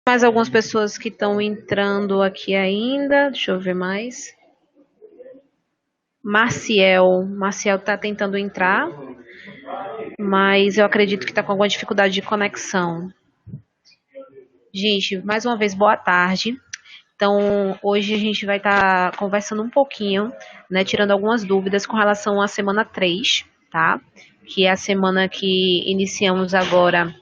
mais algumas pessoas que estão entrando aqui ainda. Deixa eu ver mais. Marcial está tentando entrar, mas eu acredito que está com alguma dificuldade de conexão. Gente, mais uma vez, boa tarde. Então, hoje a gente vai estar conversando um pouquinho, né, tirando algumas dúvidas com relação à semana 3, tá? Que é a semana que iniciamos agora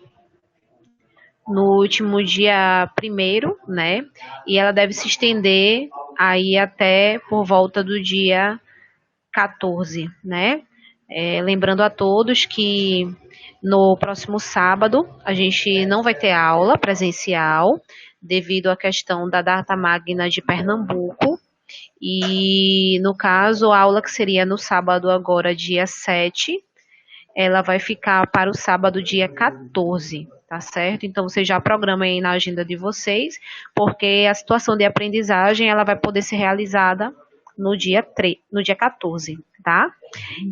no último dia 1º, né? E ela deve se estender aí até por volta do dia 14, né? Lembrando a todos que no próximo sábado a gente não vai ter aula presencial devido à questão da data magna de Pernambuco. E no caso, a aula que seria no sábado agora, dia 7, ela vai ficar para o sábado, dia 14, tá certo? Então, vocês já programem aí na agenda de vocês, porque a situação de aprendizagem, ela vai poder ser realizada no dia 14, tá?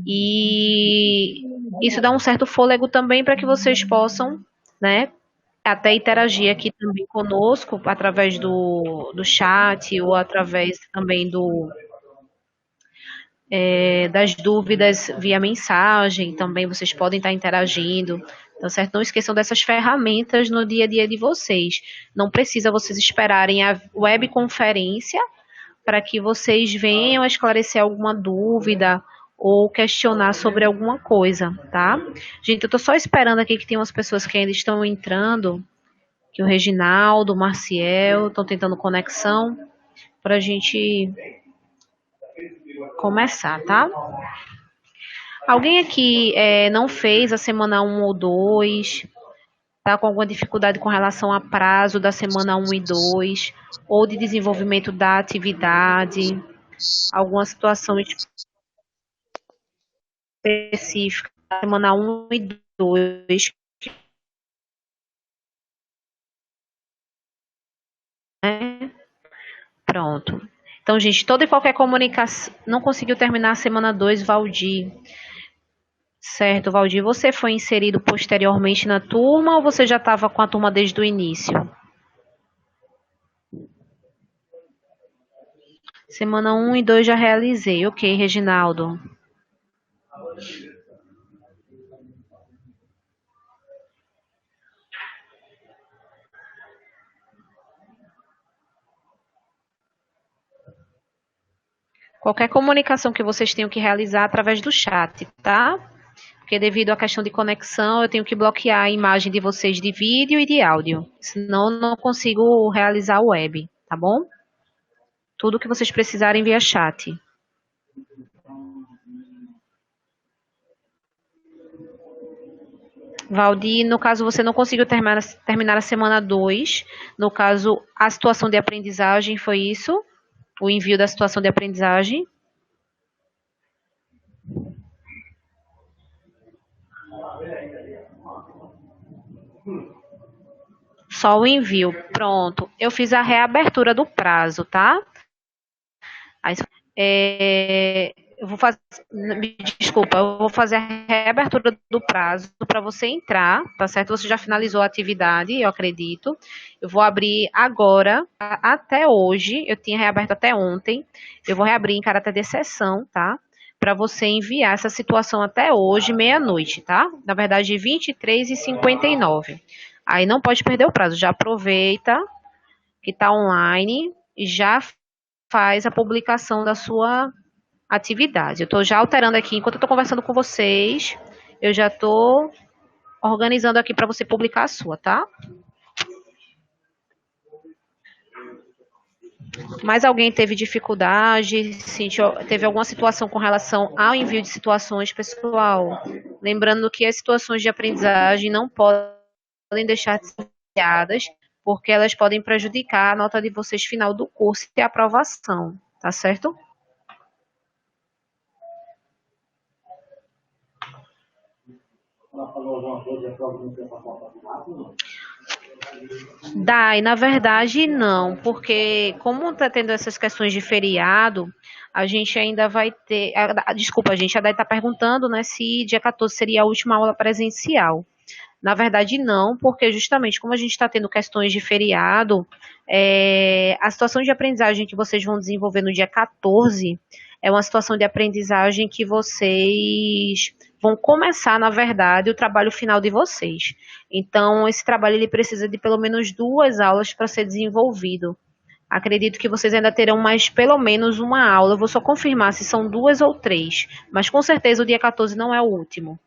E isso dá um certo fôlego também para que vocês possam, né, até interagir aqui também conosco, através do chat, ou através também das dúvidas via mensagem, também vocês podem estar interagindo, tá certo? Não esqueçam dessas ferramentas no dia a dia de vocês. Não precisa vocês esperarem a webconferência para que vocês venham esclarecer alguma dúvida ou questionar sobre alguma coisa, tá? Gente, eu tô só esperando aqui que tem umas pessoas que ainda estão entrando, que o Reginaldo, o Marciel, estão tentando conexão, para a gente começar, tá? Alguém aqui não fez a semana 1 ou 2, tá com alguma dificuldade com relação a prazo da semana 1 e 2, ou de desenvolvimento da atividade, alguma situação específica da semana 1 e 2, né? Pronto. Então, gente, toda e qualquer comunicação... Não conseguiu terminar a semana 2, Valdir. Certo, Valdir, você foi inserido posteriormente na turma ou você já estava com a turma desde o início? Semana 1 e 2 já realizei. Ok, Reginaldo. Qualquer comunicação que vocês tenham que realizar através do chat, tá? Porque devido à questão de conexão, eu tenho que bloquear a imagem de vocês de vídeo e de áudio. Senão, eu não consigo realizar o web, tá bom? Tudo que vocês precisarem via chat. Valdir, no caso, você não conseguiu terminar a semana 2. No caso, a situação de aprendizagem foi isso? O envio da situação de aprendizagem? Só o envio. Pronto. Eu fiz a reabertura do prazo, tá? Eu vou fazer, desculpa, eu vou fazer a reabertura do prazo para você entrar, tá certo? Você já finalizou a atividade, eu acredito. Eu vou abrir agora, até hoje, eu tinha reaberto até ontem. Eu vou reabrir em caráter de exceção, tá? Para você enviar essa situação até hoje, meia-noite, tá? Na verdade, 23h59. Aí não pode perder o prazo, já aproveita que está online e já faz a publicação da sua atividade. Eu estou já alterando aqui, enquanto eu estou conversando com vocês, eu já estou organizando aqui para você publicar a sua, tá? Mais alguém teve dificuldade, teve alguma situação com relação ao envio de situações, pessoal? Lembrando que as situações de aprendizagem não podem deixar de ser enviadas, porque elas podem prejudicar a nota de vocês final do curso e a aprovação, tá certo? Dá, e na verdade não, porque como está tendo essas questões de feriado, a gente ainda vai ter. Desculpa, a gente já deve estar perguntando, né, se dia 14 seria a última aula presencial. Na verdade, não, porque justamente como a gente está tendo questões de feriado, a situação de aprendizagem que vocês vão desenvolver no dia 14 é uma situação de aprendizagem que vocês vão começar, na verdade, o trabalho final de vocês. Então, esse trabalho ele precisa de pelo menos 2 aulas para ser desenvolvido. Acredito que vocês ainda terão mais pelo menos uma aula. Eu vou só confirmar se são 2 ou 3, mas com certeza o dia 14 não é o último.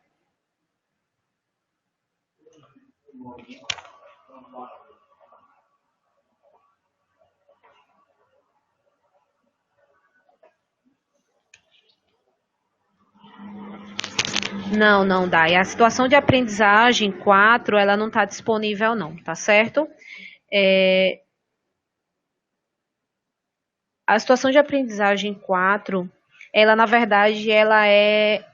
Não, não dá. E a situação de aprendizagem 4, ela não está disponível não, tá certo? É, a situação de aprendizagem 4, ela na verdade,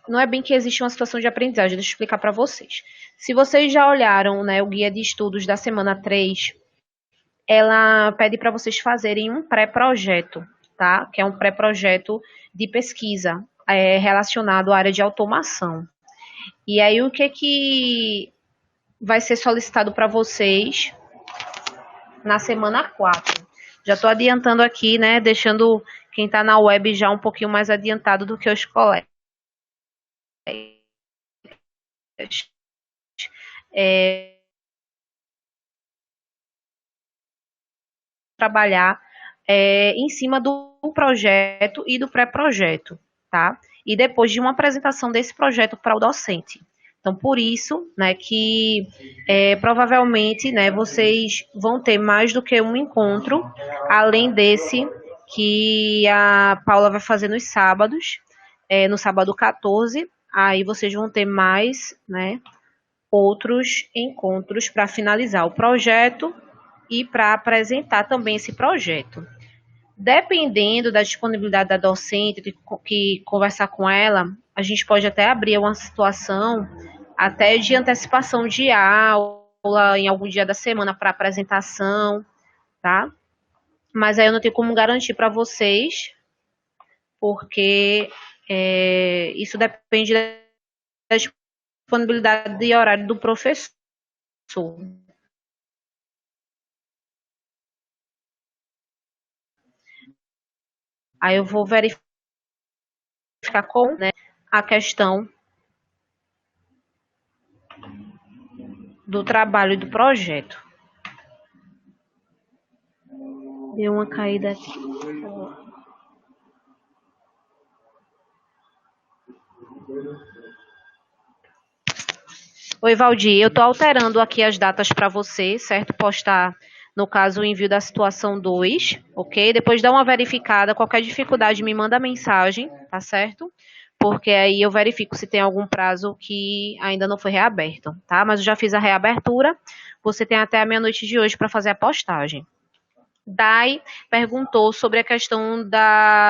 não é bem que existe uma situação de aprendizagem, deixa eu explicar para vocês. Se vocês já olharam, né, o guia de estudos da semana 3, ela pede para vocês fazerem um pré-projeto, tá? Que é um pré-projeto de pesquisa relacionado à área de automação. E aí o que vai ser solicitado para vocês na semana 4? Já estou adiantando aqui, né? Deixando quem está na web já um pouquinho mais adiantado do que os colegas. É, trabalhar em cima do projeto e do pré-projeto, tá? E depois de uma apresentação desse projeto para o docente. Então, por isso, né, que provavelmente, né, vocês vão ter mais do que um encontro, além desse que a Paula vai fazer nos sábados, no sábado 14, aí vocês vão ter mais, né, outros encontros para finalizar o projeto e para apresentar também esse projeto. Dependendo da disponibilidade da docente, que conversar com ela, a gente pode até abrir uma situação até de antecipação de aula em algum dia da semana para apresentação, tá? Mas aí eu não tenho como garantir para vocês, porque isso depende da disponibilidade de horário do professor. Aí eu vou verificar com, né, a questão do trabalho e do projeto. Deu uma caída aqui. Oi, Valdir, eu estou alterando aqui as datas para você, certo? Postar, no caso, o envio da situação 2, ok? Depois dá uma verificada, qualquer dificuldade me manda mensagem, tá certo? Porque aí eu verifico se tem algum prazo que ainda não foi reaberto, tá? Mas eu já fiz a reabertura, você tem até a meia-noite de hoje para fazer a postagem. Dai perguntou sobre a questão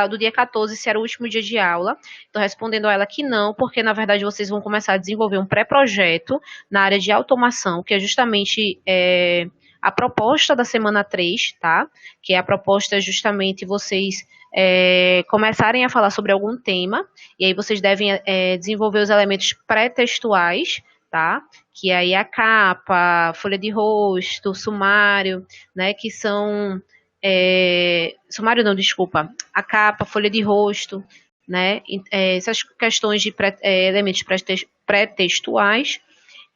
do dia 14, se era o último dia de aula. Estou respondendo a ela que não, porque na verdade vocês vão começar a desenvolver um pré-projeto na área de automação, que é justamente a proposta da semana 3, tá? Que é a proposta justamente vocês começarem a falar sobre algum tema, e aí vocês devem desenvolver os elementos pré-textuais, tá? Que aí a capa, folha de rosto, sumário, né? Que são sumário não, desculpa, a capa, folha de rosto, né? Essas questões de elementos pré-textuais.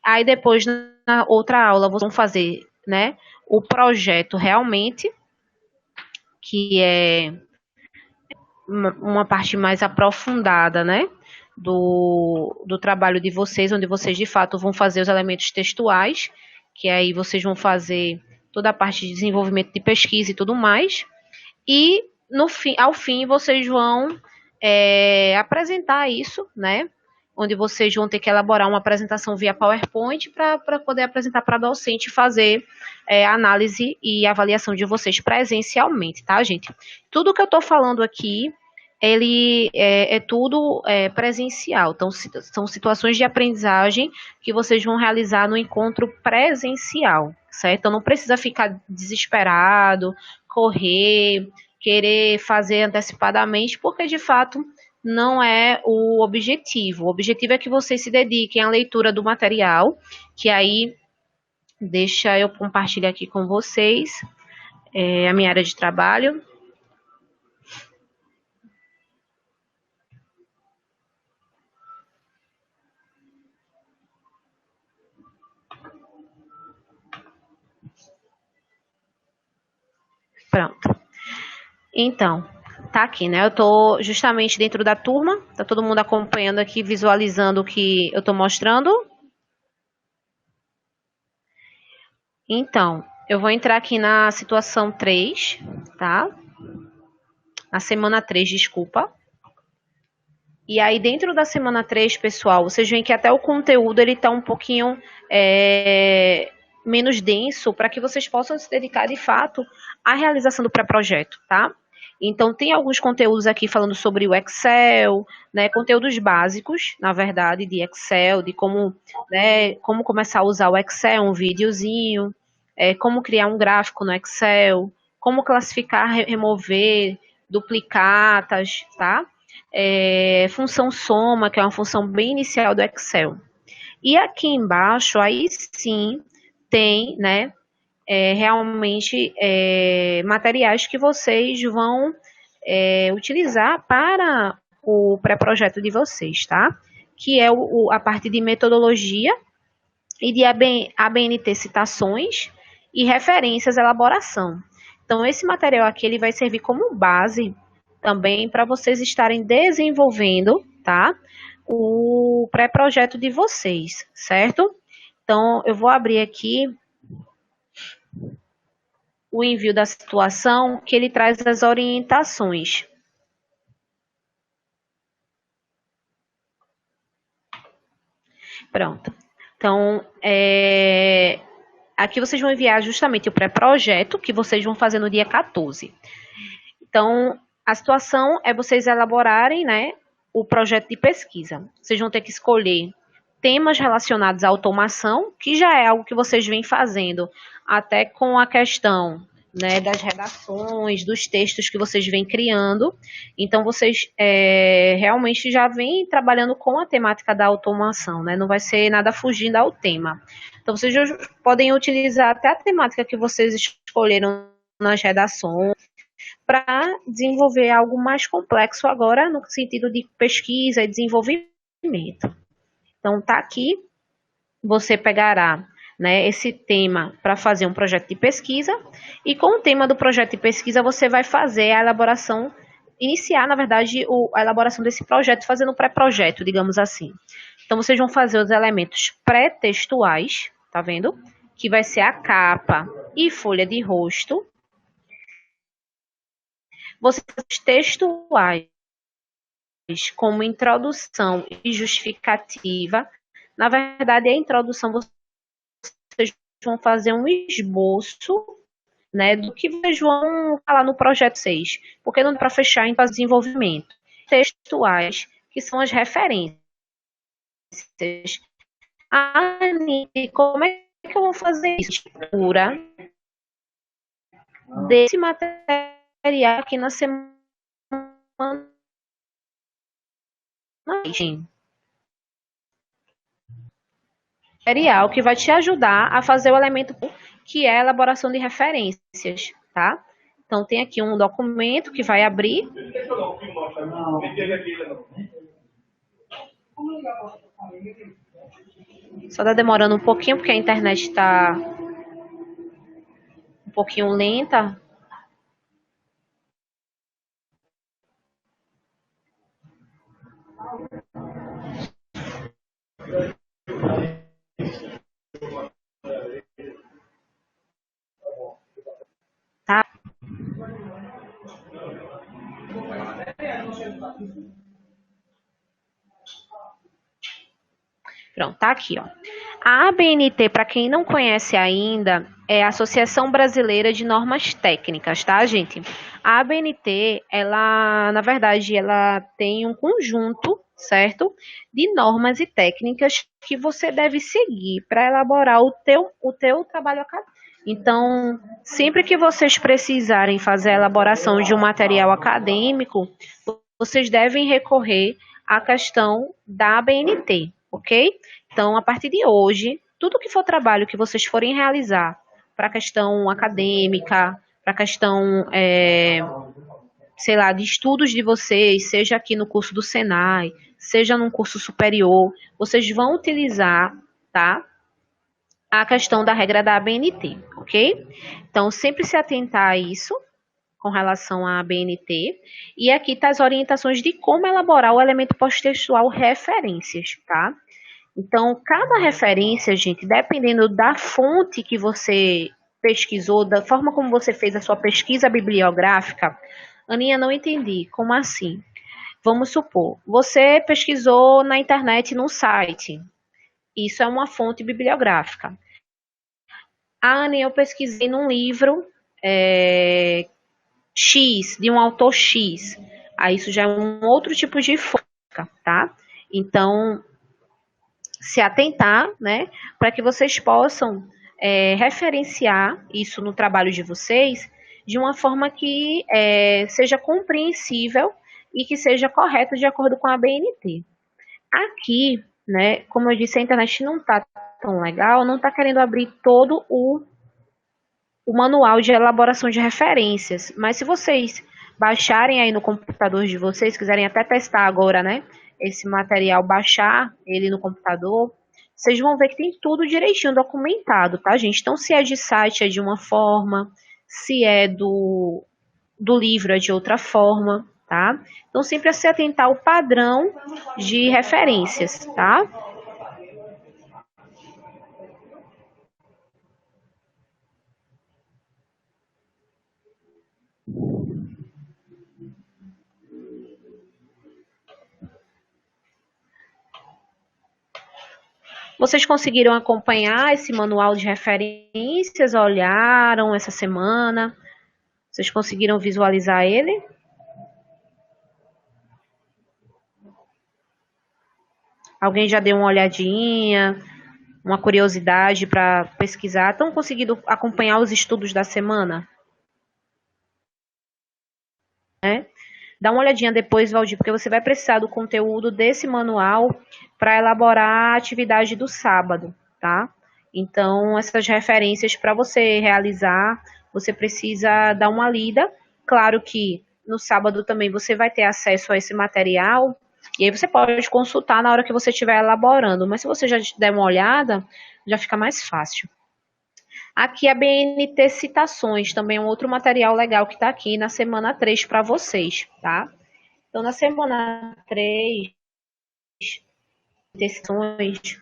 Aí depois na outra aula vocês vão fazer, né? O projeto realmente, que é uma parte mais aprofundada, né? Do trabalho de vocês, onde vocês de fato vão fazer os elementos textuais, que aí vocês vão fazer toda a parte de desenvolvimento de pesquisa e tudo mais. E ao fim vocês vão apresentar isso, né? Onde vocês vão ter que elaborar uma apresentação via PowerPoint para poder apresentar para a docente e fazer análise e avaliação de vocês presencialmente, tá, gente? Tudo que eu estou falando aqui ele é tudo presencial. Então, são situações de aprendizagem que vocês vão realizar no encontro presencial, certo? Então, não precisa ficar desesperado, correr, querer fazer antecipadamente, porque, de fato, não é o objetivo. O objetivo é que vocês se dediquem à leitura do material, que aí deixa eu compartilhar aqui com vocês a minha área de trabalho. Pronto. Então, tá aqui, né? Eu tô justamente dentro da turma, tá todo mundo acompanhando aqui, visualizando o que eu tô mostrando. Então, eu vou entrar aqui na situação 3, tá? Na semana 3, desculpa. E aí, dentro da semana 3, pessoal, vocês veem que até o conteúdo ele tá um pouquinho menos denso para que vocês possam se dedicar de fato à realização do pré-projeto, tá? Então, tem alguns conteúdos aqui falando sobre o Excel, né, conteúdos básicos, na verdade, de Excel, de como, né, como começar a usar o Excel, um videozinho, como criar um gráfico no Excel, como classificar, remover duplicatas, tá? Função soma, que é uma função bem inicial do Excel. E aqui embaixo, aí sim, tem, né, realmente materiais que vocês vão utilizar para o pré-projeto de vocês, tá? Que é a parte de metodologia e de ABNT citações e referências elaboração. Então, esse material aqui ele vai servir como base também para vocês estarem desenvolvendo, tá? O pré-projeto de vocês, certo? Então, eu vou abrir aqui o envio da situação, que ele traz as orientações. Pronto. Então, aqui vocês vão enviar justamente o pré-projeto, que vocês vão fazer no dia 14. Então, a situação é vocês elaborarem, né, o projeto de pesquisa. Vocês vão ter que escolher temas relacionados à automação, que já é algo que vocês vêm fazendo, até com a questão, né, das redações, dos textos que vocês vêm criando. Então, vocês realmente já vêm trabalhando com a temática da automação, né? Não vai ser nada fugindo ao tema. Então, vocês podem utilizar até a temática que vocês escolheram nas redações, para desenvolver algo mais complexo agora no sentido de pesquisa e desenvolvimento. Então, tá aqui, você pegará, né, esse tema para fazer um projeto de pesquisa e com o tema do projeto de pesquisa você vai fazer a elaboração, iniciar, na verdade, a elaboração desse projeto, fazendo o pré-projeto, digamos assim. Então, vocês vão fazer os elementos pré-textuais, tá vendo? Que vai ser a capa e folha de rosto. Vocês textuais, como introdução e justificativa. Na verdade, a introdução vocês vão fazer um esboço, né, do que vocês vão falar no projeto 6, porque não dá para fechar em desenvolvimento. Textuais, que são as referências. Como é que eu vou fazer isso? Estrutura desse material aqui na semana. Material que vai te ajudar a fazer o elemento que é a elaboração de referências, tá? Então, tem aqui um documento que vai abrir. Só tá demorando um pouquinho, porque a internet está um pouquinho lenta. Tá? Pronto, tá aqui, ó. A ABNT, para quem não conhece ainda, é a Associação Brasileira de Normas Técnicas, tá, gente? A ABNT, ela, na verdade, ela tem um conjunto, certo? De normas e técnicas que você deve seguir para elaborar o teu trabalho acadêmico. Então, sempre que vocês precisarem fazer a elaboração de um material acadêmico, vocês devem recorrer à questão da ABNT, ok? Então, a partir de hoje, tudo que for trabalho que vocês forem realizar para a questão acadêmica, para a questão, sei lá, de estudos de vocês, seja aqui no curso do Senai, seja num curso superior, vocês vão utilizar, tá? A questão da regra da ABNT, ok? Então, sempre se atentar a isso com relação à ABNT. E aqui tá as orientações de como elaborar o elemento pós-textual referências, tá? Então, cada referência, gente, dependendo da fonte que você pesquisou, da forma como você fez a sua pesquisa bibliográfica, Aninha, não entendi. Como assim? Vamos supor, você pesquisou na internet num site. Isso é uma fonte bibliográfica. Ah, Aninha, eu pesquisei num livro X, de um autor X. Aí isso já é um outro tipo de fonte, tá? Então, se atentar, né, para que vocês possam referenciar isso no trabalho de vocês de uma forma que seja compreensível e que seja correta de acordo com a BNT. Aqui, né, como eu disse, a internet não está tão legal, não está querendo abrir todo o manual de elaboração de referências, mas se vocês baixarem aí no computador de vocês, quiserem até testar agora, né, esse material, baixar ele no computador, vocês vão ver que tem tudo direitinho documentado, tá, gente? Então, se é de site, é de uma forma, se é do livro, é de outra forma, tá? Então, sempre se atentar ao padrão de referências, tá? Vocês conseguiram acompanhar esse manual de referências? Olharam essa semana? Vocês conseguiram visualizar ele? Alguém já deu uma olhadinha, uma curiosidade para pesquisar? Estão conseguindo acompanhar os estudos da semana? Né? Dá uma olhadinha depois, Valdir, porque você vai precisar do conteúdo desse manual para elaborar a atividade do sábado, tá? Então, essas referências para você realizar, você precisa dar uma lida. Claro que no sábado também você vai ter acesso a esse material, e aí você pode consultar na hora que você estiver elaborando, mas se você já der uma olhada, já fica mais fácil. Aqui a BNT Citações, também é um outro material legal que está aqui na semana 3 para vocês, tá? Então, na semana 3, citações,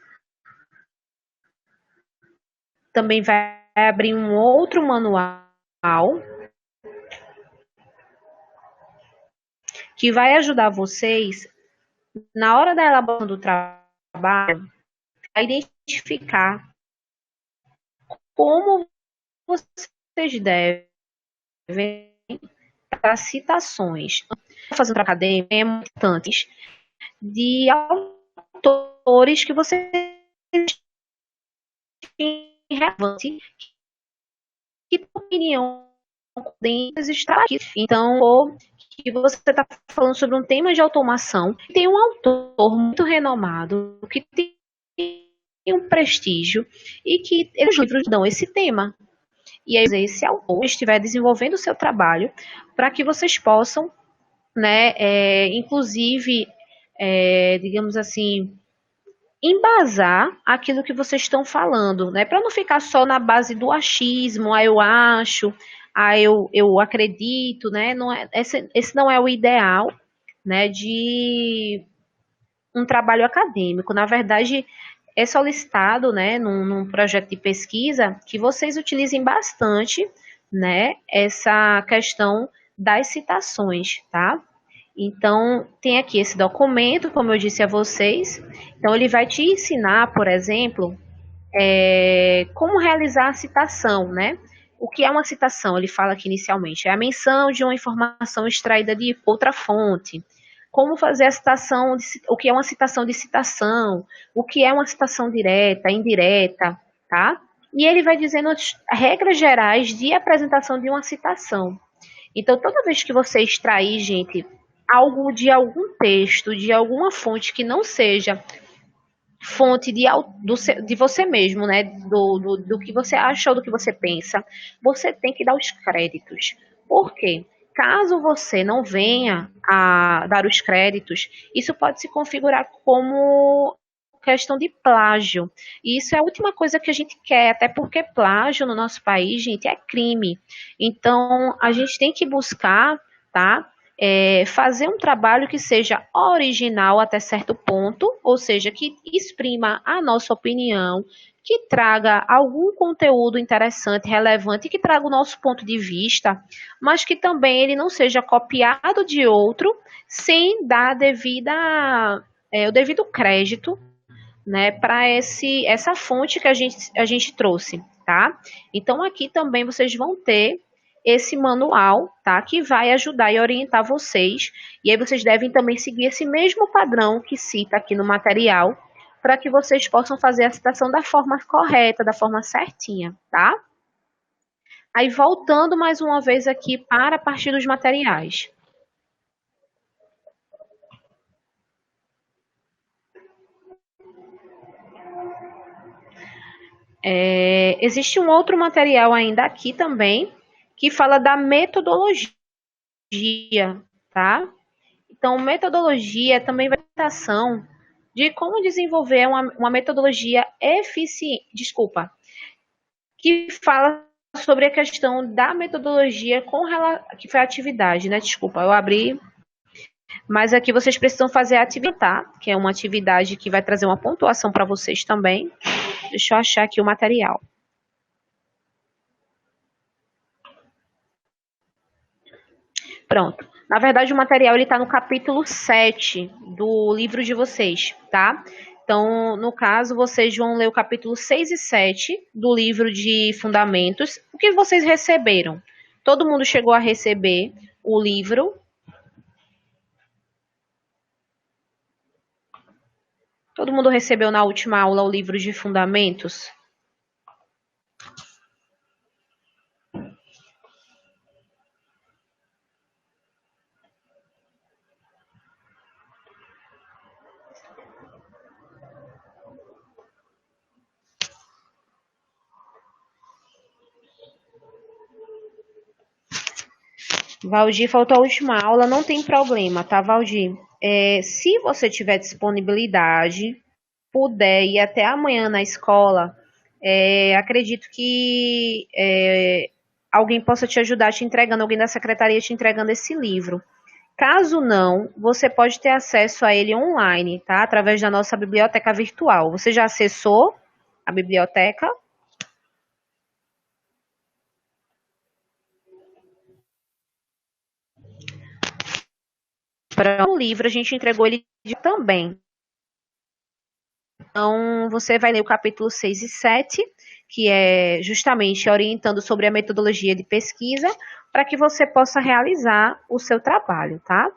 também vai abrir um outro manual que vai ajudar vocês, na hora da elaboração do trabalho, a identificar como vocês devem para citações. Fazendo trabalho acadêmico, é importante de autores que você relevante que tem opinião dentro está aqui. Então, que você está falando sobre um tema de automação, tem um autor muito renomado, que tem um prestígio e que os livros dão esse tema. E aí, esse autor estiver desenvolvendo o seu trabalho para que vocês possam, né, inclusive, digamos assim, embasar aquilo que vocês estão falando, né? Para não ficar só na base do achismo, eu acho, eu acredito, né? Não é, esse não é o ideal, né, de um trabalho acadêmico. Na verdade, é solicitado, né, num projeto de pesquisa, que vocês utilizem bastante, né, essa questão das citações, tá? Então, tem aqui esse documento, como eu disse a vocês. Então, ele vai te ensinar, por exemplo, como realizar a citação, né? O que é uma citação? Ele fala aqui inicialmente, é a menção de uma informação extraída de outra fonte. Como fazer a citação, o que é uma citação de citação, o que é uma citação direta, indireta, tá? E ele vai dizendo as regras gerais de apresentação de uma citação. Então, toda vez que você extrair, gente, algo de algum texto, de alguma fonte que não seja fonte de você mesmo, né? Do que você acha ou do que você pensa, você tem que dar os créditos. Por quê? Caso você não venha a dar os créditos, isso pode se configurar como questão de plágio. E isso é a última coisa que a gente quer, até porque plágio no nosso país, gente, é crime. Então, a gente tem que buscar, tá? Fazer um trabalho que seja original até certo ponto, ou seja, que exprima a nossa opinião, que traga algum conteúdo interessante, relevante, que traga o nosso ponto de vista, mas que também ele não seja copiado de outro sem dar o devido crédito, né, para essa fonte que a gente trouxe, tá? Então aqui também vocês vão ter esse manual, tá? Que vai ajudar e orientar vocês. E aí vocês devem também seguir esse mesmo padrão que cita aqui no material, para que vocês possam fazer a citação da forma correta, da forma certinha, tá? Aí voltando mais uma vez aqui para a parte dos materiais. Existe um outro material ainda aqui também que fala da metodologia, tá? Então, metodologia também vai ter ação de como desenvolver uma metodologia eficiente, desculpa, que fala sobre a questão da metodologia que foi a atividade, né? Desculpa, eu abri, mas aqui vocês precisam fazer a atividade, tá? Que é uma atividade que vai trazer uma pontuação para vocês também. Deixa eu achar aqui o material. Pronto. Na verdade, o material está no capítulo 7 do livro de vocês, tá? Então, no caso, vocês vão ler o capítulo 6 e 7 do livro de Fundamentos. O que vocês receberam? Todo mundo chegou a receber o livro? Todo mundo recebeu na última aula o livro de Fundamentos? Valdir faltou a última aula, não tem problema, tá, Valdir? Se você tiver disponibilidade, puder ir até amanhã na escola, acredito que alguém possa te ajudar te entregando, alguém da secretaria te entregando esse livro. Caso não, você pode ter acesso a ele online, tá? Através da nossa biblioteca virtual. Você já acessou a biblioteca? Para o livro, a gente entregou ele também. Então, você vai ler o capítulo 6 e 7, que é justamente orientando sobre a metodologia de pesquisa, para que você possa realizar o seu trabalho, tá?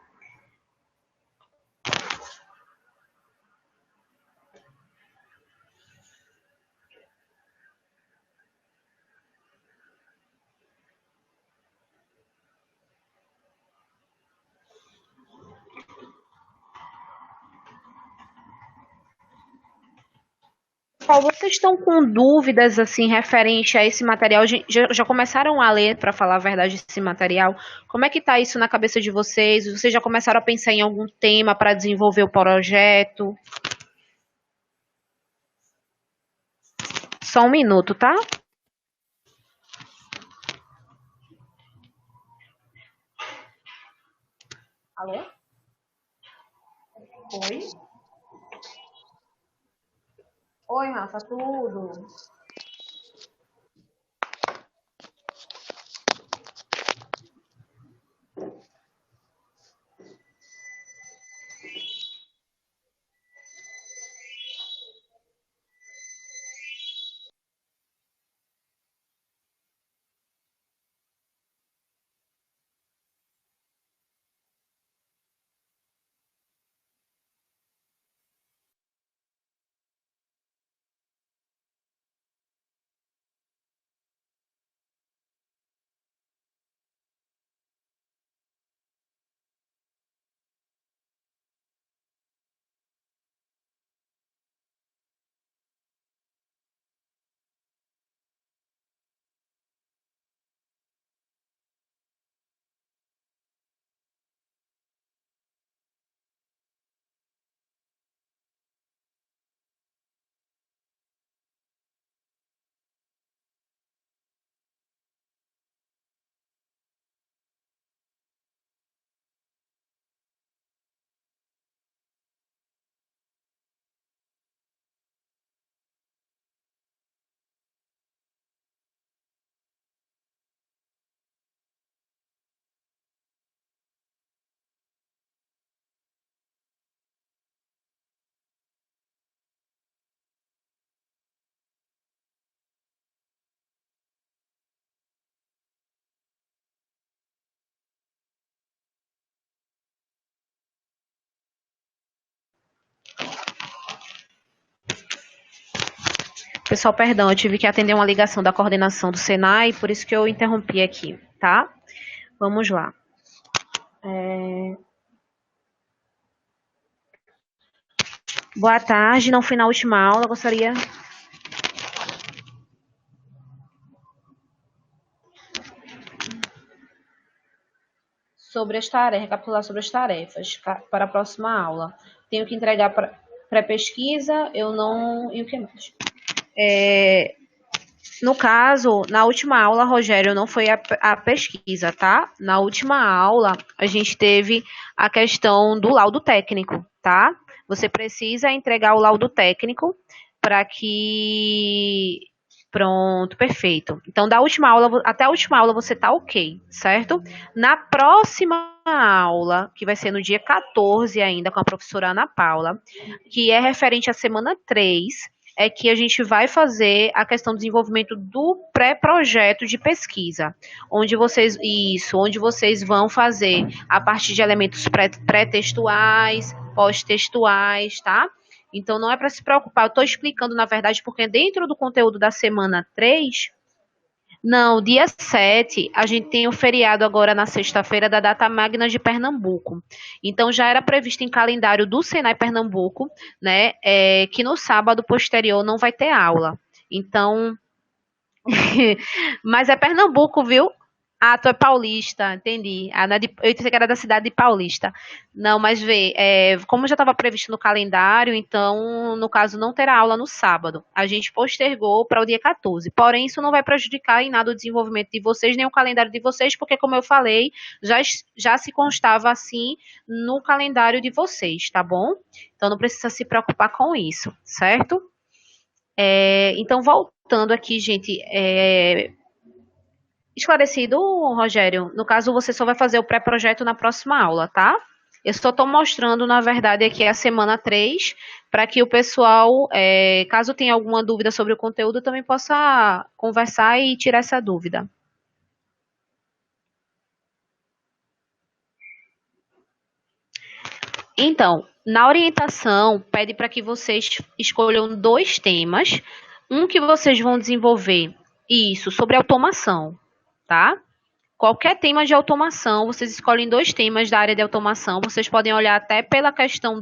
Pessoal, vocês estão com dúvidas assim referente a esse material? Já começaram a ler, para falar a verdade, esse material? Como é que está isso na cabeça de vocês? Vocês já começaram a pensar em algum tema para desenvolver o projeto? Só um minuto, tá? Alô? Oi? Oi, Rafa, tudo? Pessoal, perdão, eu tive que atender uma ligação da coordenação do Senai, por isso que eu interrompi aqui, tá? Vamos lá. Boa tarde, não fui na última aula, gostaria sobre as tarefas, recapitular sobre as tarefas para a próxima aula. Tenho que entregar pré-pesquisa, eu não. E o que mais? No caso, na última aula, Rogério, não foi a pesquisa, tá? Na última aula, a gente teve a questão do laudo técnico, tá? Você precisa entregar o laudo técnico para que. Pronto, perfeito. Então, da última aula, até a última aula você tá ok, certo? Na próxima aula, que vai ser no dia 14 ainda, com a professora Ana Paula, que é referente à semana 3, é que a gente vai fazer a questão do desenvolvimento do pré-projeto de pesquisa, onde vocês vão fazer a partir de elementos pré-textuais, pós-textuais, tá? Então não é para se preocupar, eu estou explicando na verdade porque dentro do conteúdo da semana 3, não, dia 7, a gente tem o feriado agora na sexta-feira da Data Magna de Pernambuco. Então já era previsto em calendário do Senai Pernambuco, né, que no sábado posterior não vai ter aula. Então, mas é Pernambuco, viu? Ah, tu é paulista, entendi. Ah, eu pensei que era da cidade de Paulista. Não, mas vê, como já estava previsto no calendário, então, no caso, não terá aula no sábado. A gente postergou para o dia 14. Porém, isso não vai prejudicar em nada o desenvolvimento de vocês, nem o calendário de vocês, porque, como eu falei, já se constava assim no calendário de vocês, tá bom? Então, não precisa se preocupar com isso, certo? Então, voltando aqui, gente, esclarecido, Rogério? No caso, você só vai fazer o pré-projeto na próxima aula, tá? Eu só estou mostrando, na verdade, aqui a semana 3, para que o pessoal, caso tenha alguma dúvida sobre o conteúdo, também possa conversar e tirar essa dúvida. Então, na orientação, pede para que vocês escolham 2 temas. Um que vocês vão desenvolver, isso, sobre automação, tá? Qualquer tema de automação, vocês escolhem 2 temas da área de automação. Vocês podem olhar até pela questão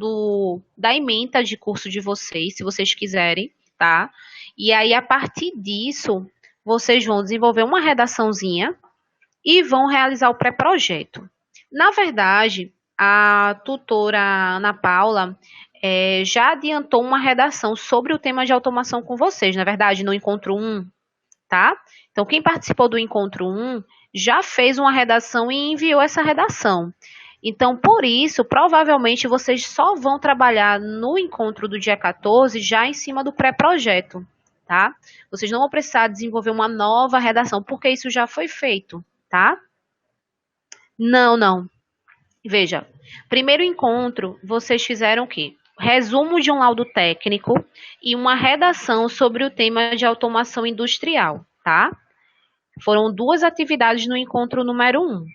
da ementa de curso de vocês, se vocês quiserem, tá? E aí, a partir disso, vocês vão desenvolver uma redaçãozinha e vão realizar o pré-projeto. Na verdade, a tutora Ana Paula já adiantou uma redação sobre o tema de automação com vocês, na verdade, no encontro 1, tá? Então, quem participou do encontro 1 já fez uma redação e enviou essa redação. Então, por isso, provavelmente vocês só vão trabalhar no encontro do dia 14 já em cima do pré-projeto, tá? Vocês não vão precisar desenvolver uma nova redação, porque isso já foi feito, tá? Não, não. Veja, primeiro encontro, vocês fizeram o quê? Resumo de um laudo técnico e uma redação sobre o tema de automação industrial, tá? Foram 2 atividades no encontro número 1,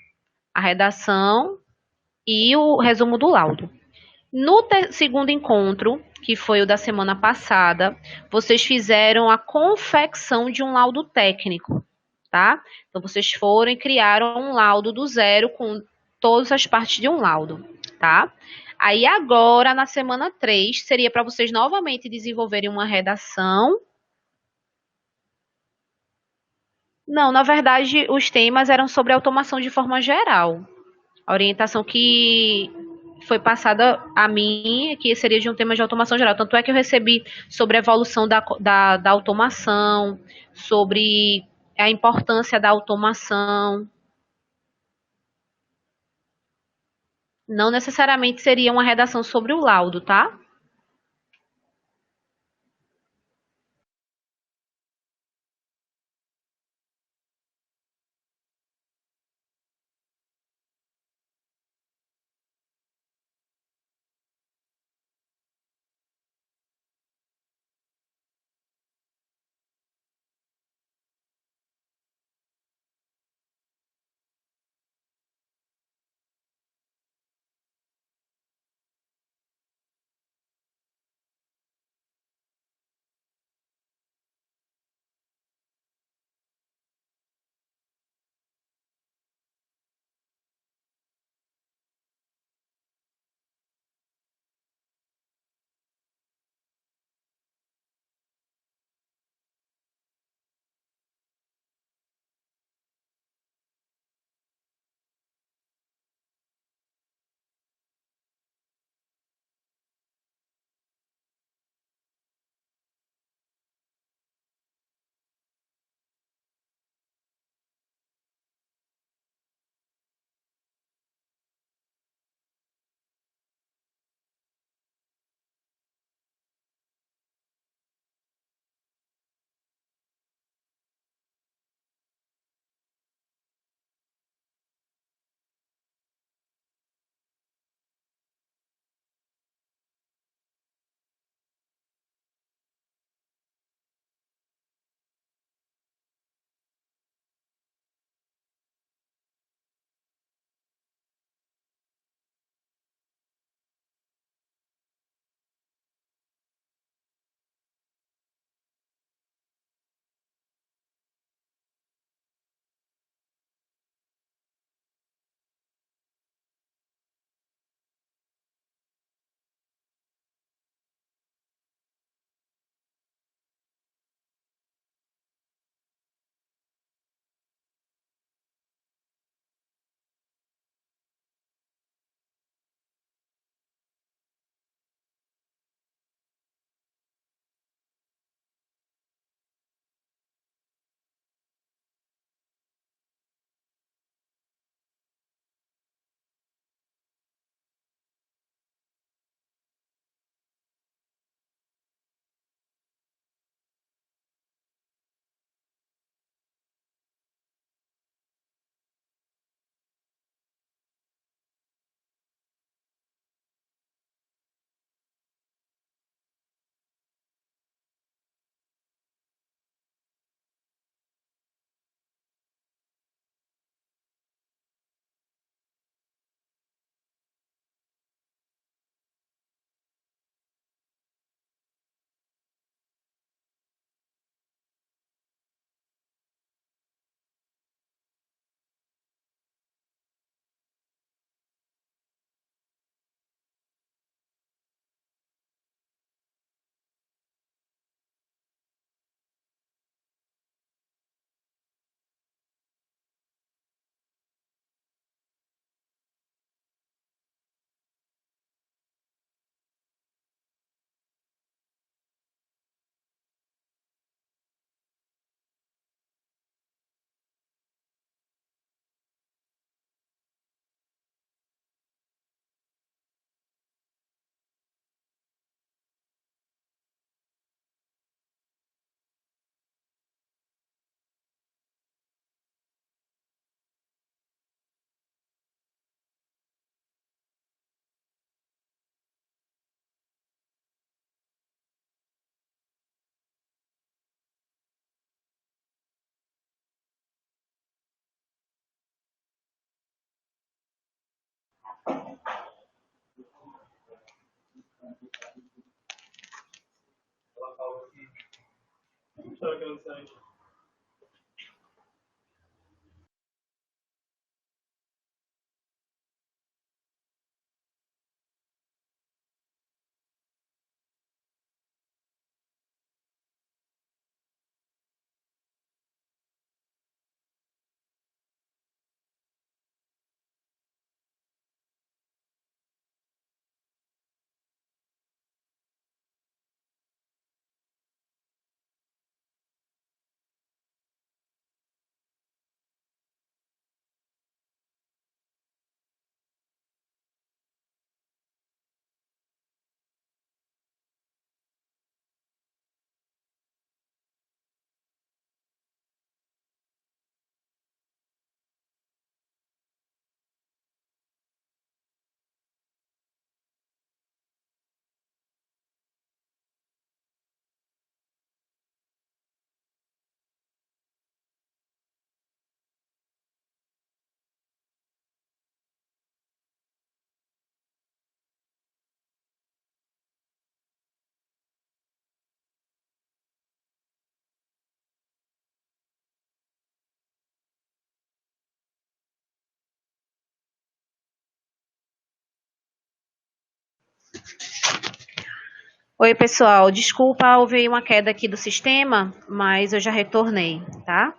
a redação e o resumo do laudo. No segundo encontro, que foi o da semana passada, vocês fizeram a confecção de um laudo técnico, tá? Então, vocês foram e criaram um laudo do zero com todas as partes de um laudo, tá? Aí agora, na semana 3, seria para vocês novamente desenvolverem uma redação. Não, na verdade, os temas eram sobre automação de forma geral. A orientação que foi passada a mim, que seria de um tema de automação geral. Tanto é que eu recebi sobre a evolução da automação, sobre a importância da automação. Não necessariamente seria uma redação sobre o laudo, tá? Oi, pessoal. Desculpa, houve uma queda aqui do sistema, mas eu já retornei, tá?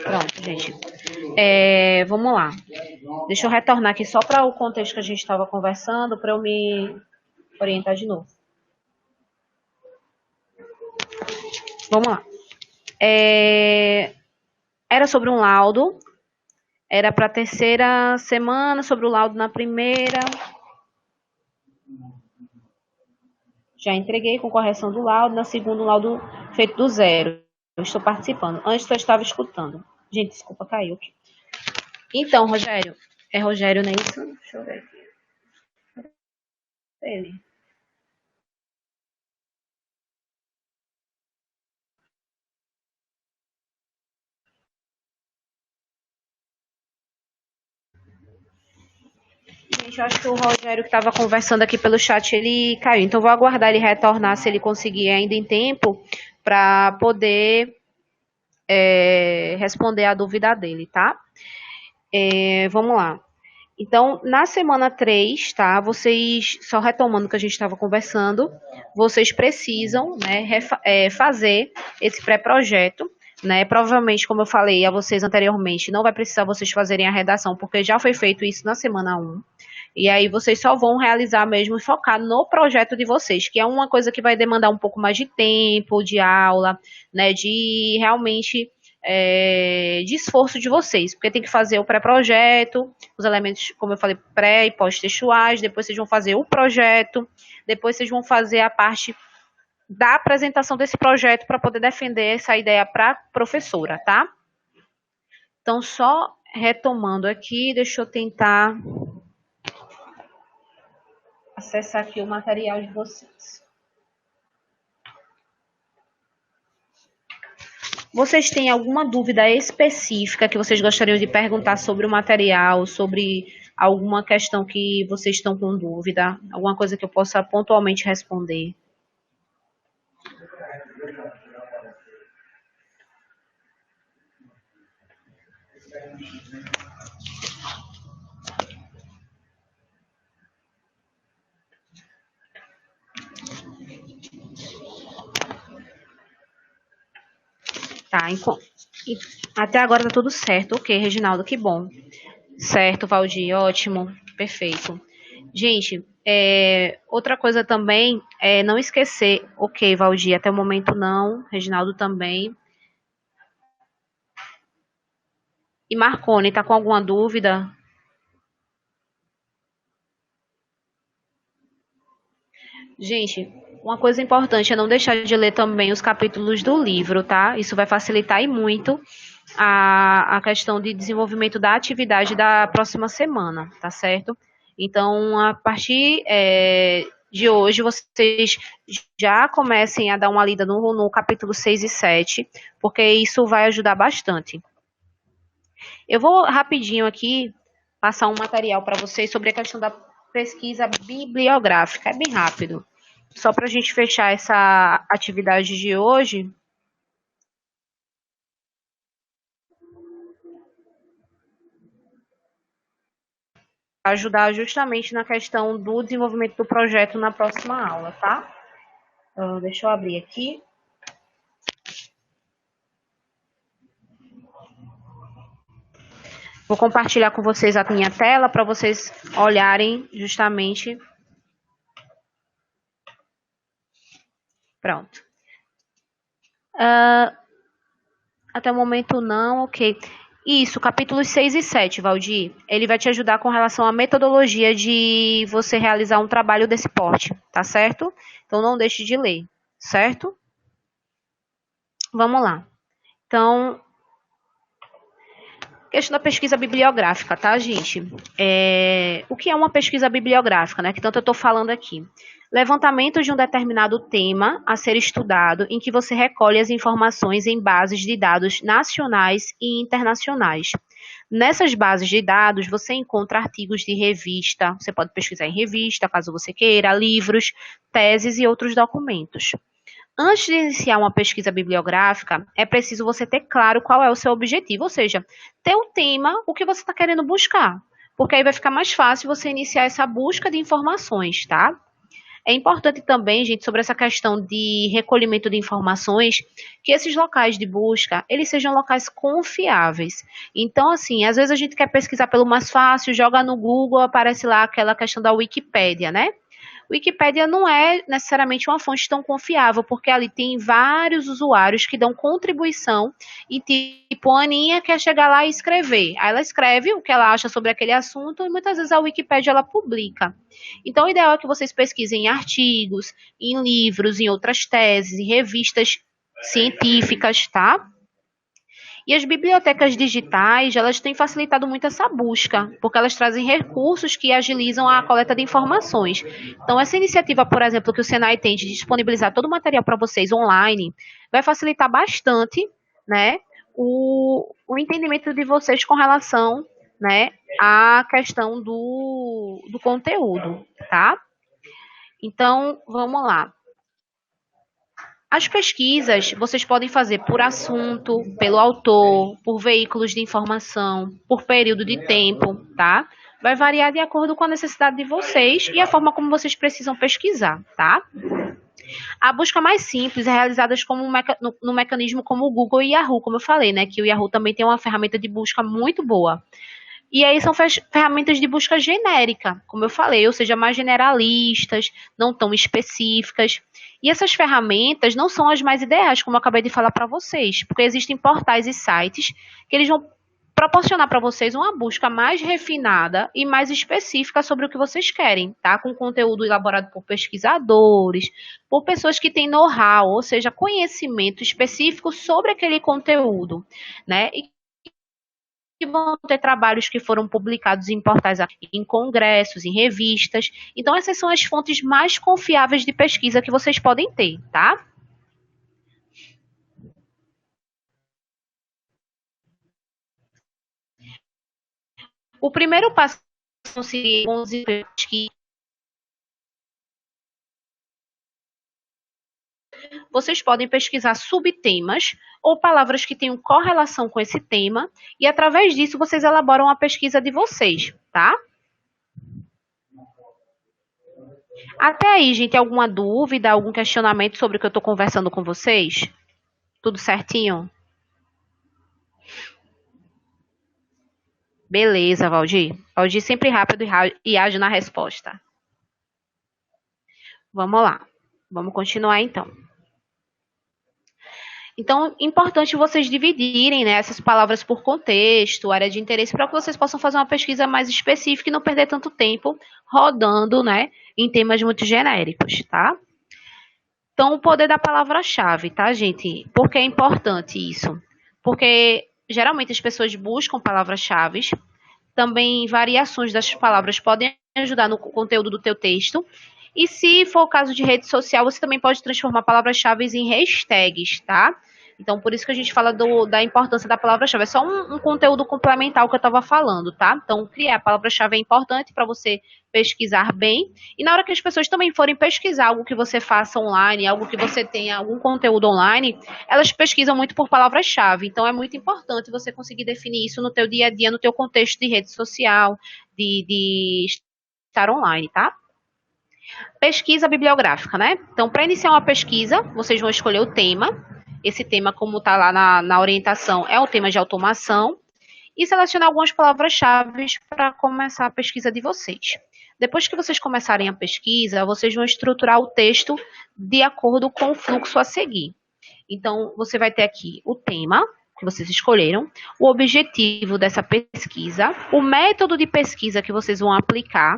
Pronto, gente. Vamos lá. Deixa eu retornar aqui só para o contexto que a gente estava conversando, para eu me orientar de novo. Vamos lá. Era sobre um laudo. Era para a terceira semana, sobre o laudo na primeira. Já entreguei com correção do laudo. Na segunda, o laudo feito do zero. Eu estou participando. Antes eu estava escutando. Gente, desculpa, caiu aqui. Então, Rogério. É Rogério, não é isso? Deixa eu ver aqui. Ele. Gente, eu acho que o Rogério que estava conversando aqui pelo chat, ele caiu. Então, vou aguardar ele retornar, se ele conseguir ainda em tempo, para poder responder a dúvida dele, tá? Vamos lá. Então, na semana 3, tá? Vocês, só retomando o que a gente estava conversando, vocês precisam, né, fazer esse pré-projeto, né? Provavelmente, como eu falei a vocês anteriormente, não vai precisar vocês fazerem a redação, porque já foi feito isso na semana 1. E aí vocês só vão realizar mesmo e focar no projeto de vocês, que é uma coisa que vai demandar um pouco mais de tempo, de aula, né? De realmente de esforço de vocês, porque tem que fazer o pré-projeto, os elementos, como eu falei, pré e pós-textuais, depois vocês vão fazer o projeto, depois vocês vão fazer a parte da apresentação desse projeto para poder defender essa ideia para a professora, tá? Então, só retomando aqui, deixa eu tentar acessar aqui o material de vocês. Vocês têm alguma dúvida específica que vocês gostariam de perguntar sobre o material, sobre alguma questão que vocês estão com dúvida, alguma coisa que eu possa pontualmente responder? Tá, até agora tá tudo certo. Ok, Reginaldo, que bom. Certo, Valdir, ótimo, perfeito. Gente, outra coisa também é não esquecer, ok, Valdir, até o momento não, Reginaldo também. E Marcone, tá com alguma dúvida? Gente, Uma coisa importante é não deixar de ler também os capítulos do livro, tá? Isso vai facilitar e muito a questão de desenvolvimento da atividade da próxima semana, tá certo? Então, a partir de hoje, vocês já comecem a dar uma lida no capítulo 6 e 7, porque isso vai ajudar bastante. Eu vou rapidinho aqui passar um material para vocês sobre a questão da pesquisa bibliográfica. É bem rápido. Só para a gente fechar essa atividade de hoje. Ajudar justamente na questão do desenvolvimento do projeto na próxima aula, tá? Deixa eu abrir aqui. Vou compartilhar com vocês a minha tela para vocês olharem justamente. Pronto. Até o momento não, ok. Isso, capítulos 6 e 7, Valdir. Ele vai te ajudar com relação à metodologia de você realizar um trabalho desse porte, tá certo? Então não deixe de ler, certo? Vamos lá. Então, questão da pesquisa bibliográfica, tá, gente? O que é uma pesquisa bibliográfica, né? Que tanto eu estou falando aqui. Levantamento de um determinado tema a ser estudado, em que você recolhe as informações em bases de dados nacionais e internacionais. Nessas bases de dados, você encontra artigos de revista, você pode pesquisar em revista, caso você queira, livros, teses e outros documentos. Antes de iniciar uma pesquisa bibliográfica, é preciso você ter claro qual é o seu objetivo, ou seja, ter um tema, o que você está querendo buscar, porque aí vai ficar mais fácil você iniciar essa busca de informações, tá? É importante também, gente, sobre essa questão de recolhimento de informações, que esses locais de busca, eles sejam locais confiáveis. Então, assim, às vezes a gente quer pesquisar pelo mais fácil, joga no Google, aparece lá aquela questão da Wikipédia, né? Wikipédia não é necessariamente uma fonte tão confiável, porque ali tem vários usuários que dão contribuição e tipo, a Aninha quer chegar lá e escrever. Aí ela escreve o que ela acha sobre aquele assunto e muitas vezes a Wikipédia ela publica. Então o ideal é que vocês pesquisem em artigos, em livros, em outras teses, em revistas científicas, tá? E as bibliotecas digitais, elas têm facilitado muito essa busca, porque elas trazem recursos que agilizam a coleta de informações. Então, essa iniciativa, por exemplo, que o Senai tem de disponibilizar todo o material para vocês online, vai facilitar bastante, né, o entendimento de vocês com relação, né, à questão do conteúdo, tá? Então, vamos lá. As pesquisas vocês podem fazer por assunto, pelo autor, por veículos de informação, por período de tempo, tá? Vai variar de acordo com a necessidade de vocês e a forma como vocês precisam pesquisar, tá? A busca mais simples é realizada como no mecanismo como o Google e Yahoo, como eu falei, né? Que o Yahoo também tem uma ferramenta de busca muito boa. E aí são ferramentas de busca genérica, como eu falei, ou seja, mais generalistas, não tão específicas. E essas ferramentas não são as mais ideais, como eu acabei de falar para vocês, porque existem portais e sites que eles vão proporcionar para vocês uma busca mais refinada e mais específica sobre o que vocês querem, tá? Com conteúdo elaborado por pesquisadores, por pessoas que têm know-how, ou seja, conhecimento específico sobre aquele conteúdo, né? Que vão ter trabalhos que foram publicados em portais, em congressos, em revistas. Então, essas são as fontes mais confiáveis de pesquisa que vocês podem ter, tá? O primeiro passo seria que vocês podem pesquisar subtemas ou palavras que tenham correlação com esse tema e, através disso, vocês elaboram a pesquisa de vocês, tá? Até aí, gente, alguma dúvida, algum questionamento sobre o que eu estou conversando com vocês? Tudo certinho? Beleza, Valdir. Valdir sempre rápido e ágil na resposta. Vamos lá. Vamos continuar então. Então, importante vocês dividirem, né, essas palavras por contexto, área de interesse, para que vocês possam fazer uma pesquisa mais específica e não perder tanto tempo rodando, né, em temas muito genéricos, tá? Então, o poder da palavra-chave, tá, gente? Por que é importante isso? Porque geralmente as pessoas buscam palavras-chave, também variações das palavras podem ajudar no conteúdo do teu texto. E se for o caso de rede social, você também pode transformar palavras-chave em hashtags, tá? Então, por isso que a gente fala da importância da palavra-chave. É só um conteúdo complementar ao que eu estava falando, tá? Então, criar a palavra-chave é importante para você pesquisar bem. E na hora que as pessoas também forem pesquisar algo que você faça online, algo que você tenha, algum conteúdo online, elas pesquisam muito por palavras-chave. Então, é muito importante você conseguir definir isso no teu dia a dia, no teu contexto de rede social, de estar online, tá? Pesquisa bibliográfica, né? Então, para iniciar uma pesquisa, vocês vão escolher o tema. Esse tema, como está lá na orientação, é o tema de automação. E selecionar algumas palavras-chave para começar a pesquisa de vocês. Depois que vocês começarem a pesquisa, vocês vão estruturar o texto de acordo com o fluxo a seguir. Então, você vai ter aqui o tema que vocês escolheram, o objetivo dessa pesquisa, o método de pesquisa que vocês vão aplicar,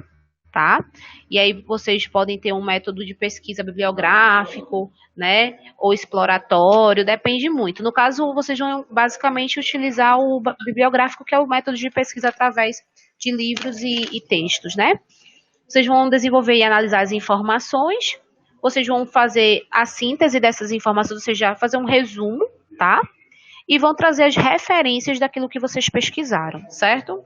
tá? E aí vocês podem ter um método de pesquisa bibliográfico, né, ou exploratório, depende muito. No caso, vocês vão basicamente utilizar o bibliográfico, que é o método de pesquisa através de livros e textos, né? Vocês vão desenvolver e analisar as informações, vocês vão fazer a síntese dessas informações, ou seja, fazer um resumo, tá? E vão trazer as referências daquilo que vocês pesquisaram, certo?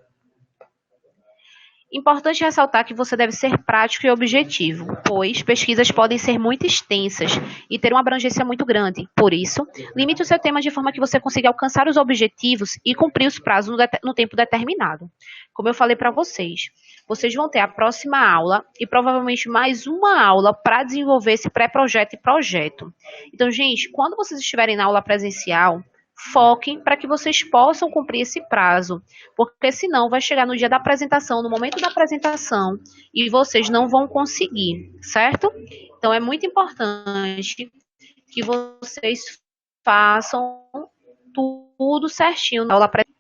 Importante ressaltar que você deve ser prático e objetivo, pois pesquisas podem ser muito extensas e ter uma abrangência muito grande. Por isso, limite o seu tema de forma que você consiga alcançar os objetivos e cumprir os prazos no tempo determinado. Como eu falei para vocês, vocês vão ter a próxima aula e provavelmente mais uma aula para desenvolver esse pré-projeto e projeto. Então, gente, quando vocês estiverem na aula presencial, foquem para que vocês possam cumprir esse prazo, porque senão vai chegar no dia da apresentação, no momento da apresentação, e vocês não vão conseguir, certo? Então, é muito importante que vocês façam tudo certinho na aula presencial.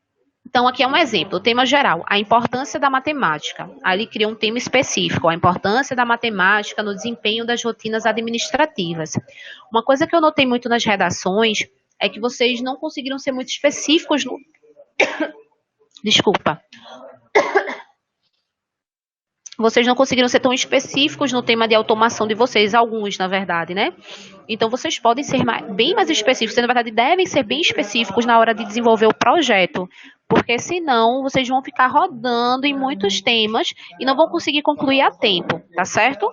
Então, aqui é um exemplo, o tema geral, a importância da matemática. Aí ele cria um tema específico, a importância da matemática no desempenho das rotinas administrativas. Uma coisa que eu notei muito nas redações é que vocês não conseguiram ser muito específicos no... Desculpa. Vocês não conseguiram ser tão específicos no tema de automação de vocês, alguns, na verdade, né? Então, vocês podem ser bem mais específicos, na verdade, devem ser bem específicos na hora de desenvolver o projeto, porque senão vocês vão ficar rodando em muitos temas e não vão conseguir concluir a tempo, tá certo?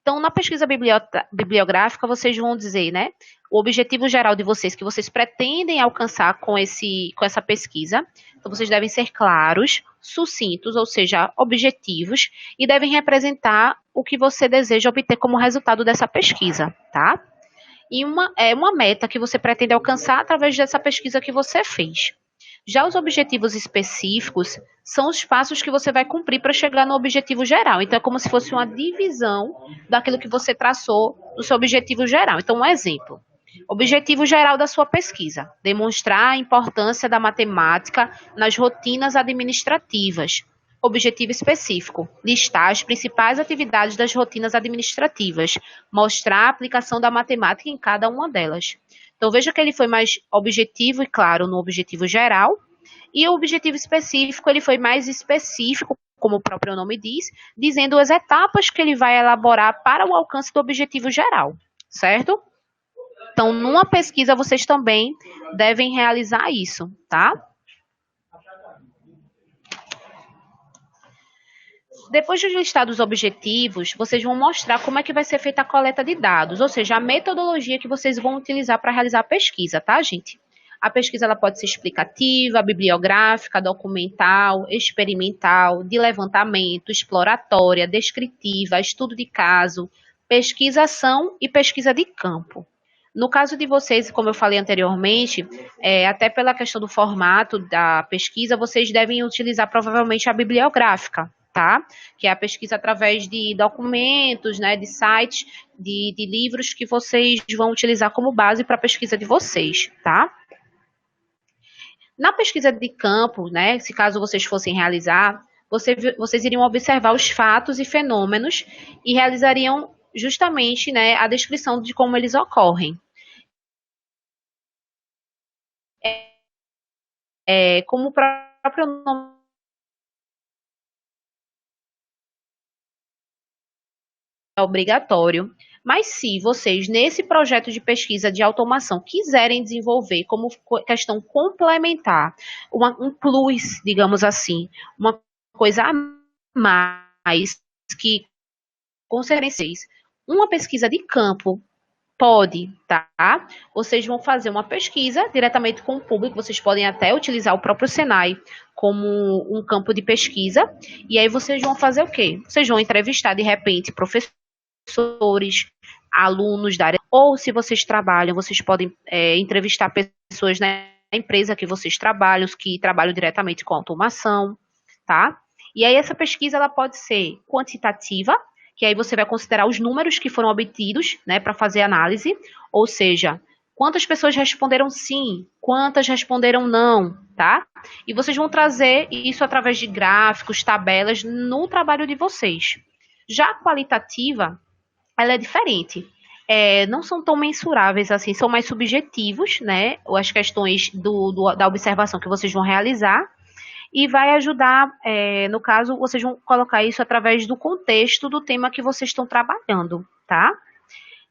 Então, na pesquisa bibliográfica, vocês vão dizer, né, o objetivo geral de vocês, que vocês pretendem alcançar com essa pesquisa. Então, vocês devem ser claros, sucintos, ou seja, objetivos, e devem representar o que você deseja obter como resultado dessa pesquisa, tá? E uma meta que você pretende alcançar através dessa pesquisa que você fez. Já os objetivos específicos são os passos que você vai cumprir para chegar no objetivo geral. Então, é como se fosse uma divisão daquilo que você traçou no seu objetivo geral. Então, um exemplo. Objetivo geral da sua pesquisa: demonstrar a importância da matemática nas rotinas administrativas. Objetivo específico: listar as principais atividades das rotinas administrativas, mostrar a aplicação da matemática em cada uma delas. Então, veja que ele foi mais objetivo e claro no objetivo geral, e o objetivo específico, ele foi mais específico, como o próprio nome diz, dizendo as etapas que ele vai elaborar para o alcance do objetivo geral, certo? Então, numa pesquisa, vocês também devem realizar isso, tá? Depois de listar os objetivos, vocês vão mostrar como é que vai ser feita a coleta de dados, ou seja, a metodologia que vocês vão utilizar para realizar a pesquisa, tá, gente? A pesquisa ela pode ser explicativa, bibliográfica, documental, experimental, de levantamento, exploratória, descritiva, estudo de caso, pesquisação e pesquisa de campo. No caso de vocês, como eu falei anteriormente, até pela questão do formato da pesquisa, vocês devem utilizar provavelmente a bibliográfica, tá? Que é a pesquisa através de documentos, né, de sites, de livros que vocês vão utilizar como base para a pesquisa de vocês, tá? Na pesquisa de campo, né, se caso vocês fossem realizar, vocês iriam observar os fatos e fenômenos e realizariam justamente, né, a descrição de como eles ocorrem. Como o próprio nome é obrigatório, mas se vocês, nesse projeto de pesquisa de automação, quiserem desenvolver como questão complementar, um plus, digamos assim, uma coisa a mais, que com certeza uma pesquisa de campo pode, tá? Vocês vão fazer uma pesquisa diretamente com o público, vocês podem até utilizar o próprio Senai como um campo de pesquisa, e aí vocês vão fazer o quê? Vocês vão entrevistar, de repente, professores, alunos da área, ou se vocês trabalham, vocês podem entrevistar pessoas na empresa que vocês trabalham, que trabalham diretamente com automação, tá? E aí essa pesquisa ela pode ser quantitativa, que aí você vai considerar os números que foram obtidos, né, para fazer análise, ou seja, quantas pessoas responderam sim, quantas responderam não, tá? E vocês vão trazer isso através de gráficos, tabelas no trabalho de vocês. Já a qualitativa, ela é diferente. Não são tão mensuráveis assim, são mais subjetivos, né? As questões da observação que vocês vão realizar, e vai ajudar, no caso, vocês vão colocar isso através do contexto do tema que vocês estão trabalhando, tá?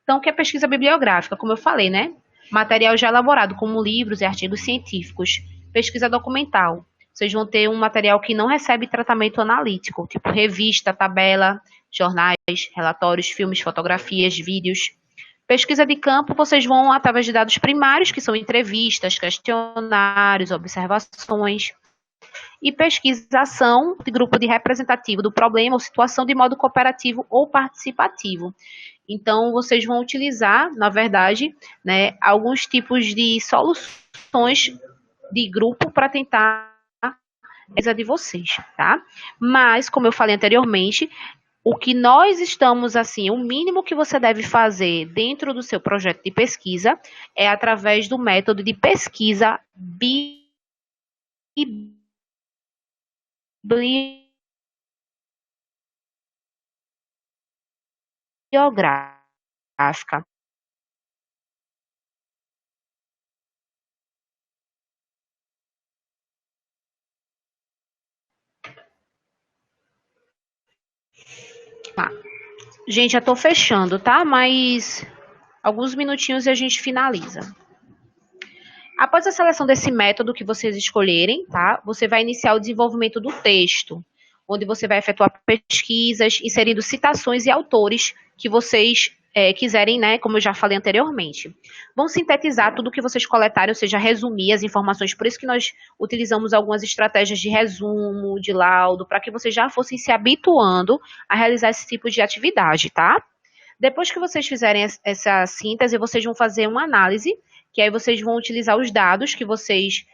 Então, o que é pesquisa bibliográfica? Como eu falei, né? Material já elaborado, como livros e artigos científicos. Pesquisa documental. Vocês vão ter um material que não recebe tratamento analítico, tipo revista, tabela, jornais, relatórios, filmes, fotografias, vídeos. Pesquisa de campo, vocês vão através de dados primários, que são entrevistas, questionários, observações. E pesquisação de grupo de representativo do problema ou situação de modo cooperativo ou participativo. Então, vocês vão utilizar, na verdade, né, alguns tipos de soluções de grupo para tentar a pesquisa de vocês, tá? Mas, como eu falei anteriormente, o que nós estamos, assim, o mínimo que você deve fazer dentro do seu projeto de pesquisa é através do método de pesquisa bibliográfica. Tá. Gente, já tô fechando, tá? Mas alguns minutinhos e a gente finaliza. Após a seleção desse método que vocês escolherem, tá? Você vai iniciar o desenvolvimento do texto, onde você vai efetuar pesquisas, inserindo citações e autores que vocês quiserem, né? Como eu já falei anteriormente. Vão sintetizar tudo que vocês coletarem, ou seja, resumir as informações. Por isso que nós utilizamos algumas estratégias de resumo, de laudo, para que vocês já fossem se habituando a realizar esse tipo de atividade, tá? Depois que vocês fizerem essa síntese, vocês vão fazer uma análise, que aí vocês vão utilizar os dados que vocês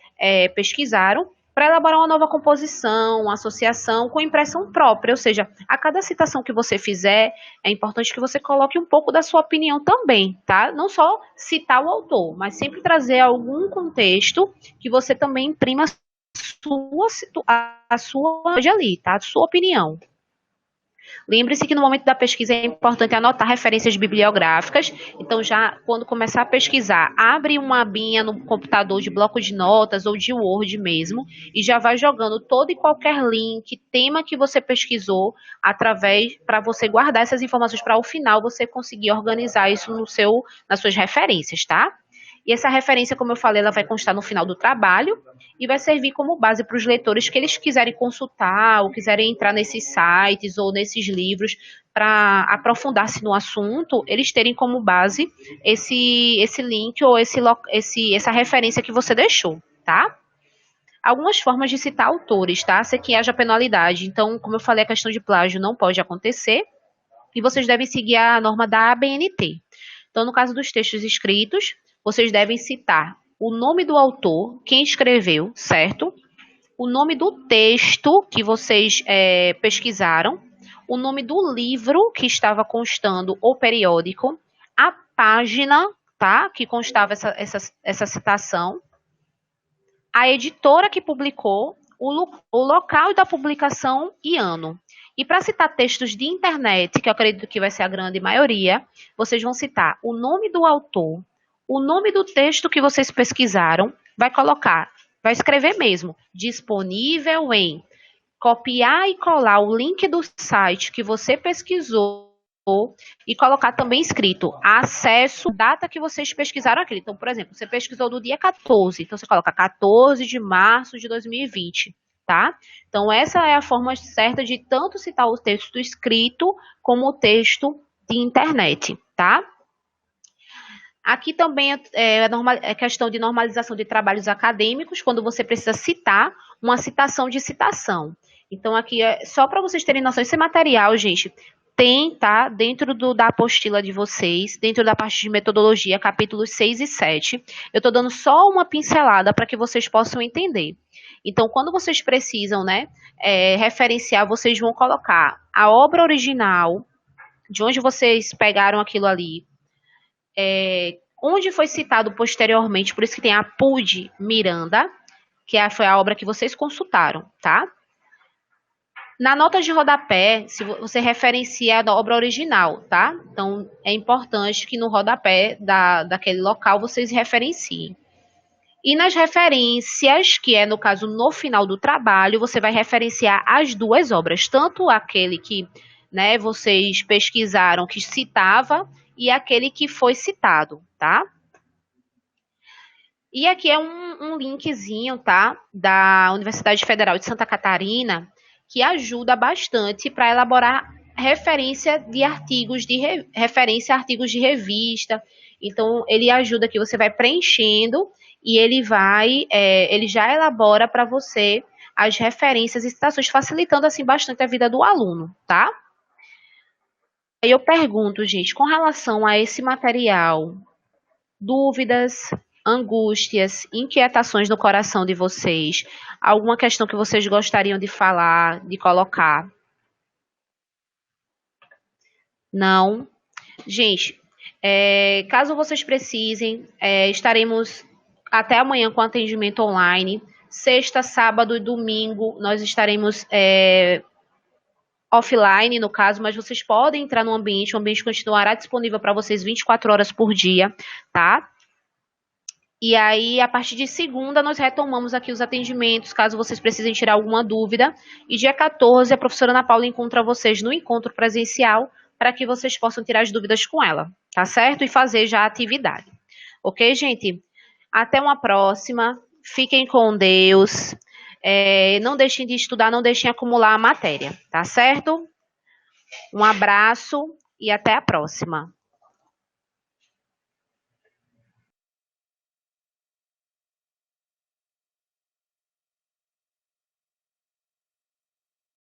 pesquisaram para elaborar uma nova composição, uma associação com impressão própria, ou seja, a cada citação que você fizer, é importante que você coloque um pouco da sua opinião também, tá? Não só citar o autor, mas sempre trazer algum contexto que você também imprima a sua ali, tá? A sua opinião. Lembre-se que no momento da pesquisa é importante anotar referências bibliográficas. Então, já quando começar a pesquisar, abre uma abinha no computador de bloco de notas ou de Word mesmo e já vai jogando todo e qualquer link, tema que você pesquisou, através para você guardar essas informações para o final você conseguir organizar isso nas suas referências, tá? E essa referência, como eu falei, ela vai constar no final do trabalho e vai servir como base para os leitores que eles quiserem consultar ou quiserem entrar nesses sites ou nesses livros para aprofundar-se no assunto, eles terem como base esse link ou essa referência que você deixou, tá? Algumas formas de citar autores, tá? Sem que haja penalidade. Então, como eu falei, a questão de plágio não pode acontecer e vocês devem seguir a norma da ABNT. Então, no caso dos textos escritos, vocês devem citar o nome do autor, quem escreveu, certo? O nome do texto que vocês pesquisaram, o nome do livro que estava constando ou periódico, a página, tá? Que constava essa citação, a editora que publicou, o local da publicação e ano. E para citar textos de internet, que eu acredito que vai ser a grande maioria, vocês vão citar o nome do autor, o nome do texto que vocês pesquisaram, vai colocar, vai escrever mesmo, disponível em, copiar e colar o link do site que você pesquisou e colocar também escrito acesso, data que vocês pesquisaram aquilo. Então, por exemplo, você pesquisou do dia 14, então você coloca 14 de março de 2020, tá? Então, essa é a forma certa de tanto citar o texto escrito como o texto de internet, tá? Aqui também é questão de normalização de trabalhos acadêmicos, quando você precisa citar uma citação de citação. Então, aqui é só para vocês terem noção, esse material, gente, tem, tá, dentro da apostila de vocês, dentro da parte de metodologia, capítulos 6 e 7. Eu estou dando só uma pincelada para que vocês possam entender. Então, quando vocês precisam, né, referenciar, vocês vão colocar a obra original, de onde vocês pegaram aquilo ali, onde foi citado posteriormente, por isso que tem a PUD Miranda, que foi a obra que vocês consultaram, tá? Na nota de rodapé, se você referencia a obra original, tá? Então, é importante que no rodapé daquele local vocês referenciem. E nas referências, que é no caso no final do trabalho, você vai referenciar as duas obras, tanto aquele que, né, vocês pesquisaram que citava e aquele que foi citado, tá? E aqui é um linkzinho, tá, da Universidade Federal de Santa Catarina, que ajuda bastante para elaborar referência de artigos referência a artigos de revista. Então, ele ajuda que você vai preenchendo e ele já elabora para você as referências e citações, facilitando assim bastante a vida do aluno, tá? Aí eu pergunto, gente, com relação a esse material, dúvidas, angústias, inquietações no coração de vocês, alguma questão que vocês gostariam de falar, de colocar? Não? Gente, caso vocês precisem, estaremos até amanhã com atendimento online. Sexta, sábado e domingo nós estaremos offline, no caso, mas vocês podem entrar no ambiente, o ambiente continuará disponível para vocês 24 horas por dia, tá? E aí, a partir de segunda, nós retomamos aqui os atendimentos, caso vocês precisem tirar alguma dúvida. E dia 14, a professora Ana Paula encontra vocês no encontro presencial para que vocês possam tirar as dúvidas com ela, tá certo? E fazer já a atividade. Ok, gente? Até uma próxima. Fiquem com Deus. Não deixem de estudar, não deixem acumular a matéria, tá certo? Um abraço e até a próxima.